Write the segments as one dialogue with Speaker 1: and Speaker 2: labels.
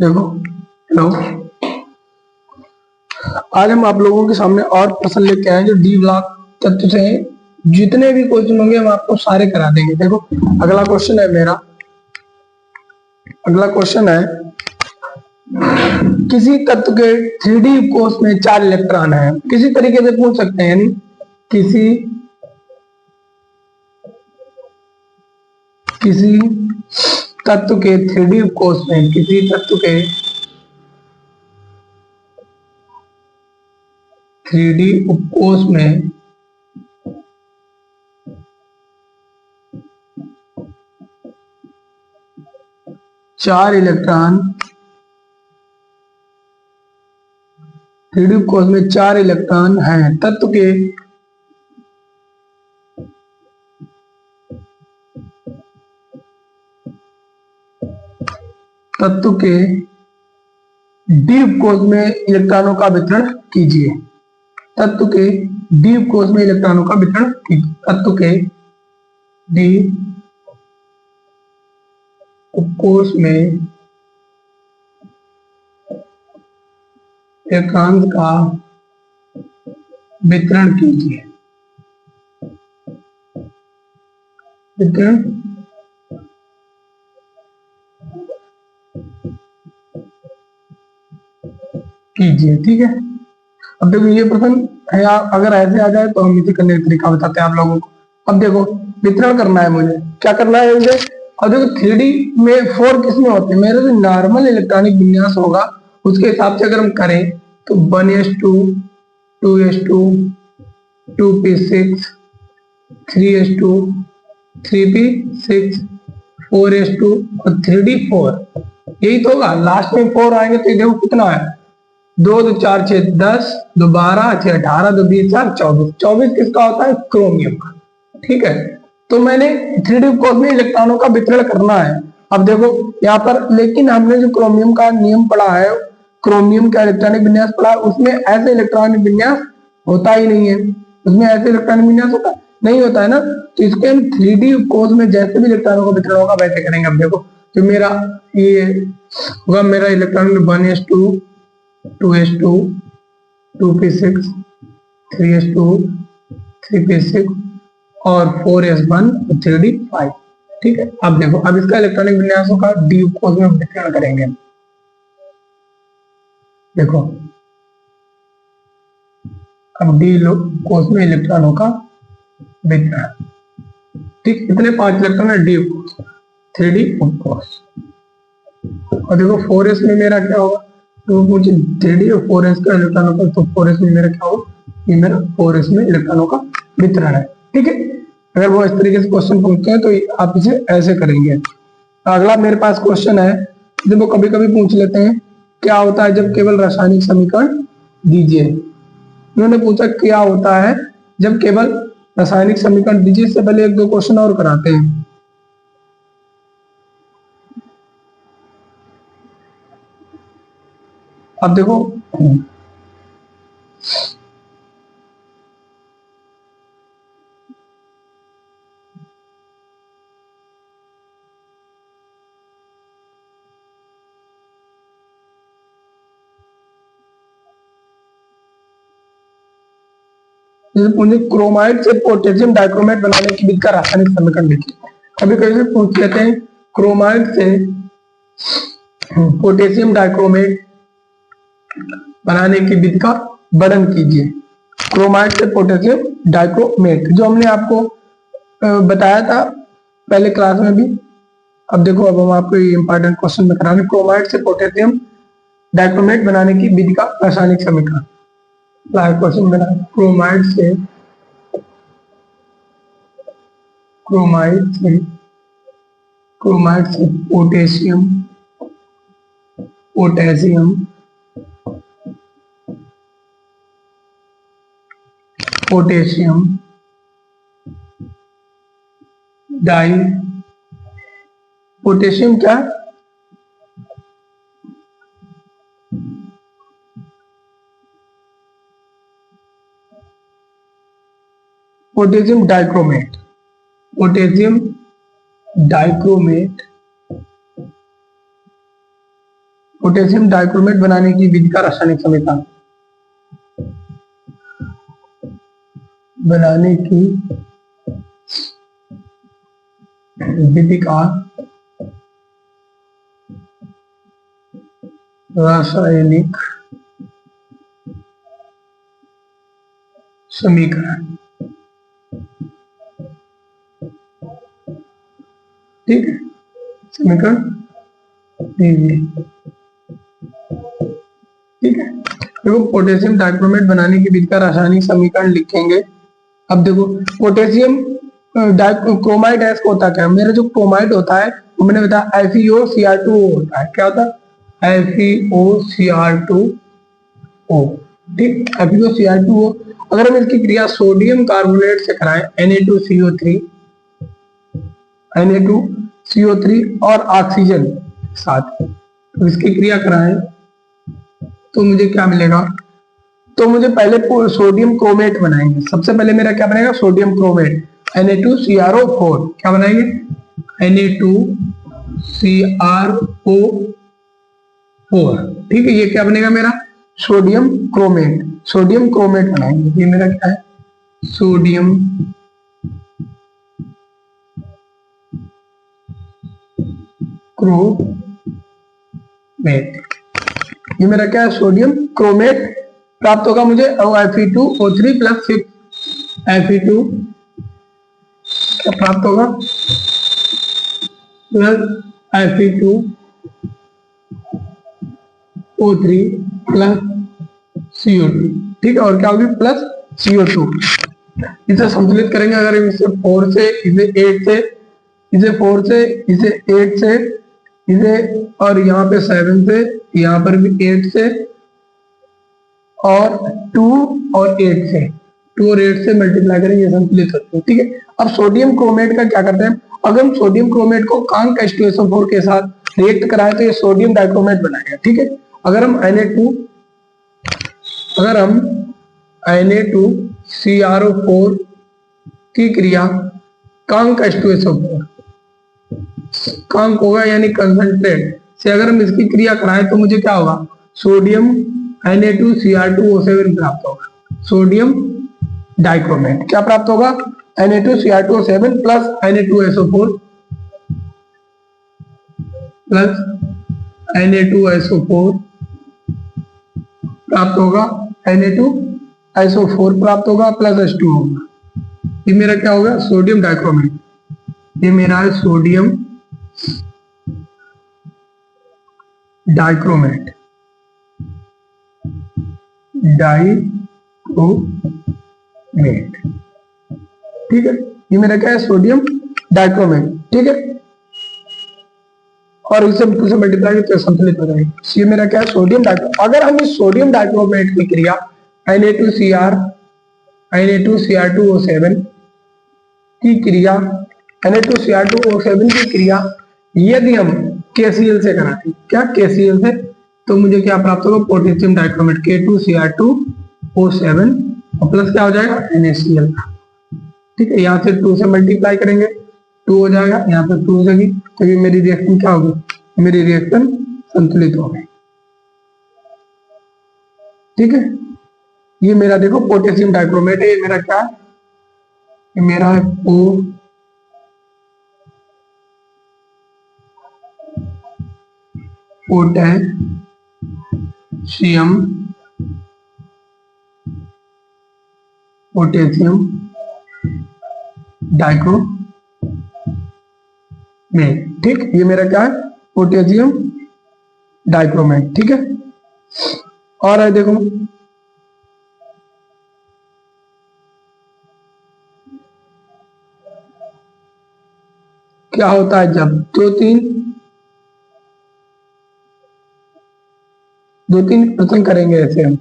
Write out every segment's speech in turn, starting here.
Speaker 1: देखो, हेलो, आज हम आप लोगों के सामने और प्रश्न लेके आए जो डी ब्लॉक तत्व से हैं। जितने भी क्वेश्चन होंगे हम आपको सारे करा देंगे। देखो, अगला क्वेश्चन है मेरा, अगला क्वेश्चन है, किसी तत्व के 3D कोश में 4 इलेक्ट्रॉन है। किसी तरीके से पूछ सकते हैं, यानी किसी तत्व के 3D कोश में, किसी तत्व के 3D उपकोश में 4 इलेक्ट्रॉन, 3D उपकोश में 4 इलेक्ट्रॉन हैं। तत्व के डी उपकोश में इलेक्ट्रॉनों का वितरण कीजिए। तत्व के डी उपकोश में इलेक्ट्रॉनों का वितरण कीजिए। तत्व के डी उपकोश में इलेक्ट्रॉन का वितरण कीजिए। वितरण कीजिए, ठीक है। अब देखो, ये प्रश्न है, अगर ऐसे आ जाए तो हम इसे करने का तरीका बताते हैं आप लोगों को। अब देखो, वितरण करना है मुझे, क्या करना है मुझे। अब देखो, 3D में 4 किसमें होते हैं, मेरा जो नॉर्मल इलेक्ट्रॉनिक विन्यास होगा उसके हिसाब से अगर हम करें तो 1s2, 2s2, 2p6, 3s2, 3p6, 4s2 और 3d4, यही तो होगा। लास्ट में 4 आएंगे तो देखो कितना है, 2 2 4 6 10, 2 12, 6 18, 2 20 4 24। 24 किसका होता है, क्रोमियम का, ठीक है। तो मैंने 3D कोश में इलेक्ट्रॉनों का वितरण करना है। अब देखो यहाँ पर, लेकिन हमने जो क्रोमियम का नियम पढ़ा है, क्रोमियम का इलेक्ट्रॉनिक विन्यास पढ़ा है, उसमें ऐसे इलेक्ट्रॉनिक विन्यास होता ही नहीं है। उसमें ऐसे इलेक्ट्रॉनिक विन्यास होता नहीं होता है ना। तो इसके हम 3D कोश में जैसे भी इलेक्ट्रॉनों का वितरण होगा वैसे करेंगे। अब देखो, जो मेरा ये होगा, मेरा electron 1s2, 2s2, 2p6, 3s2, 3p6 और 4s1 और 3d5, ठीक है। अब देखो, अब इसका इलेक्ट्रॉनिक विन्यासों का डी कोश में वितरण करेंगे। देखो, अब डी कोश में इलेक्ट्रॉनों का वितरण, ठीक। इतने 5 इलेक्ट्रॉन है डी कोश, 3D उपकोश। और देखो 4s में मेरा क्या होगा, तो मुझे 3D और 4s का इलेक्ट्रॉनों का, तो 4s में मेरा क्या होगा, ये मेरा 4s में इलेक्ट्रॉनों का वितरण है, ठीक है। अगर वो इस तरीके से क्वेश्चन पूछते हैं तो आप इसे ऐसे करेंगे। अगला मेरे पास क्वेश्चन है, जब वो कभी कभी पूछ लेते हैं, क्या होता है जब केवल रासायनिक समीकरण दीजिए। उन्होंने पूछा क्या होता है जब केवल रासायनिक समीकरण दीजिए। इससे पहले 1 2 क्वेश्चन और कराते हैं। अब देखो, मुझे क्रोमाइड से पोटेशियम डाइक्रोमेट बनाने की विधि का रासायनिक समीकरण लिखिए। कभी कभी पूछ लेते हैं, क्रोमाइड से पोटेशियम डाइक्रोमेट बनाने की विधि का वर्णन कीजिए। क्रोमाइड से पोटेशियम डाइक्रोमेट, जो हमने आपको बताया था पहले क्लास में भी। अब देखो, अब हम आपको इंपॉर्टेंट क्वेश्चन में कराएंगे, क्रोमाइड से पोटेशियम डाइक्रोमेट बनाने की विधि का रासायनिक समीकरण। क्वेश्चन बना, क्रोमाइड से पोटेशियम पोटेशियम क्या, पोटेशियम डाइक्रोमेट पोटेशियम डाइक्रोमेट बनाने की विधि का रासायनिक समीकरण। बनाने की विधि का रासायनिक समीकरण। ठीक है, समीकरण दीजिए। ठीक है, देखो पोटेशियम डाइक्रोमेट बनाने की विधि का रासायनिक समीकरण लिखेंगे। अब देखो पोटेशियम क्रोमाइड गैस को होता क्या है, मेरा जो क्रोमाइड होता है वो मैंने बताया FeOCr2O होता है। क्या होता है? FeOCr2O। ठीक, FeOCr2O। अगर हम इसकी क्रिया सोडियम कार्बोनेट से कराएं Na2CO3 और ऑक्सीजन साथ, तो इसकी क्रिया कराएं तो मुझे क्या मिलेगा? तो मुझे पहले सोडियम क्रोमेट बनाएंगे। सबसे पहले मेरा क्या बनेगा? Sodium chromate Na2CrO4। क्या बनाएंगे? Na2CrO4। ठीक है, ये क्या बनेगा मेरा? Sodium chromate. सोडियम क्रोमेट बनाएंगे। ये मेरा क्या है? Sodium chromate. ये मेरा क्या है? सोडियम क्रोमेट प्राप्त होगा मुझे। Fe2O3 प्लस Fe2 क्या प्राप्त होगा? Plus Fe2O3 plus CO2। ठीक है, और क्या होगी? Plus CO2। इसे संतुलित करेंगे। अगर इसे 4 से, इसे 8 से, इसे 4 से, इसे 8 से, इसे और यहाँ पे 7 से, यहाँ पर भी 8 से और 2 और 8 से, 2 और 8 से मल्टीप्लाई करेंगे, ये संतुलित होते हैं। ठीक है, अब सोडियम क्रोमेट का क्या करते हैं? अगर हम सोडियम क्रोमेट को कांक H2SO4 के साथ रिएक्ट कराएं तो ये सोडियम डाइक्रोमेट बनाएगा। ठीक है, अगर हम Na2CrO4 की क्रिया कांक H2SO4, कांक होगा यानी कंसंट्रेट से अगर हम इसकी क्रिया कराएं तो मुझे क्या होगा? सोडियम Na2Cr2O7 प्राप्त होगा। सोडियम डाइक्रोमेट क्या प्राप्त होगा? Na2Cr2O7 plus Na2SO4 plus Na2SO4 प्राप्त होगा। Na2SO4 प्राप्त होगा प्लस H2 होगा। ये मेरा क्या होगा? Sodium dichromate. ये मेरा है सोडियम डाइक्रोमेट। डाइक्रोमेट। ठीक है, ये मेरा क्या है? Sodium dichromate. ठीक है, और इसे मल्टीप्लाई करके संतुलित हो जाएगी। ये मेरा क्या है? Sodium dichromate. अगर हम इस सोडियम डाइक्रोमेट की क्रिया Na2Cr2O7 की क्रिया Na2Cr2O7 की क्रिया यदि हम KCl से कराते हैं, क्या KCl से, तो मुझे क्या प्राप्त होगा? पोटेशियम डाइक्रोमेट K2Cr2O7 और प्लस क्या हो जाएगा? NaCl। ठीक है, यहाँ से 2 से मल्टीप्लाई करेंगे, 2 हो जाएगा, यहाँ पे 2 हो जाएगी, तो ये मेरी रिएक्शन क्या होगी? मेरी रिएक्शन संतुलित हो गई। ठीक है, ये मेरा देखो पोटेशियम डाइक्रोमेट है। ये मेरा क्या है? ये मेरा है पोटेशियम डाइक्रोमेट। ठीक, ये मेरा क्या है? Potassium dichromate. ठीक है, और है देखो क्या होता है जब दो तीन प्रश्न करेंगे ऐसे हम।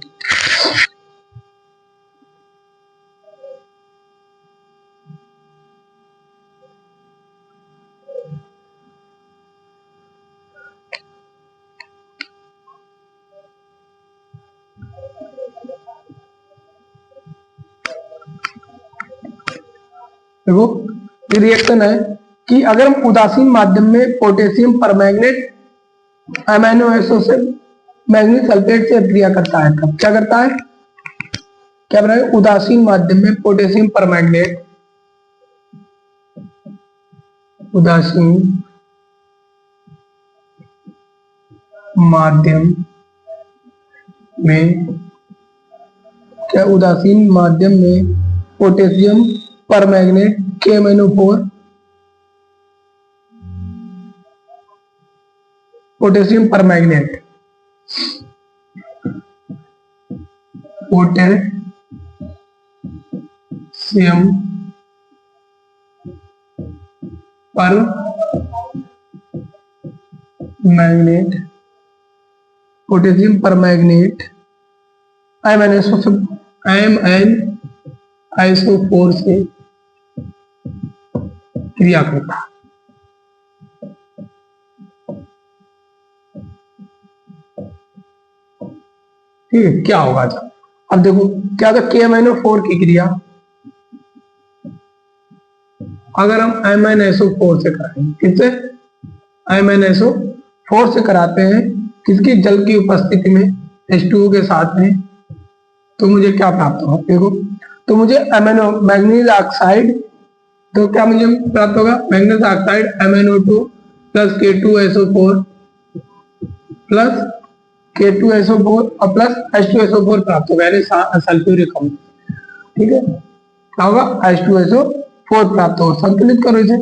Speaker 1: देखो ये रिएक्शन है कि अगर हम उदासीन माध्यम में पोटेशियम परमैंगनेट अमीनो एसिड से मैग्नीज सल्फेट से क्रिया करता है तब क्या करता है, क्या बना है, उदासीन माध्यम में पोटेशियम परमैंगनेट, उदासीन माध्यम में, क्या उदासीन माध्यम में potassium permanganate KMnO4, potassium permanganate, potassium permanganate, potassium permanganate MnSO4 से क्रिया करता है। ठीक है, क्या होगा अब देखो क्या था, KMnO4 की क्रिया अगर हम MnSO4 से कराएंगे, किससे, MnSO4 से कराते हैं, किसकी, जल की उपस्थिति में H2O के साथ में, तो मुझे क्या प्राप्त होगा, देखो तो मुझे मैग्नीज ऑक्साइड, तो क्या मुझे प्राप्त होगा, manganese oxide MnO2 plus K2SO4 plus K2SO4 और प्लस H2SO4 प्राप्त होगा, यानी सल्फ्यूरिक अम्ल। ठीक है, क्या होगा, H2SO4 प्राप्त होगा। संतुलित करो इसे,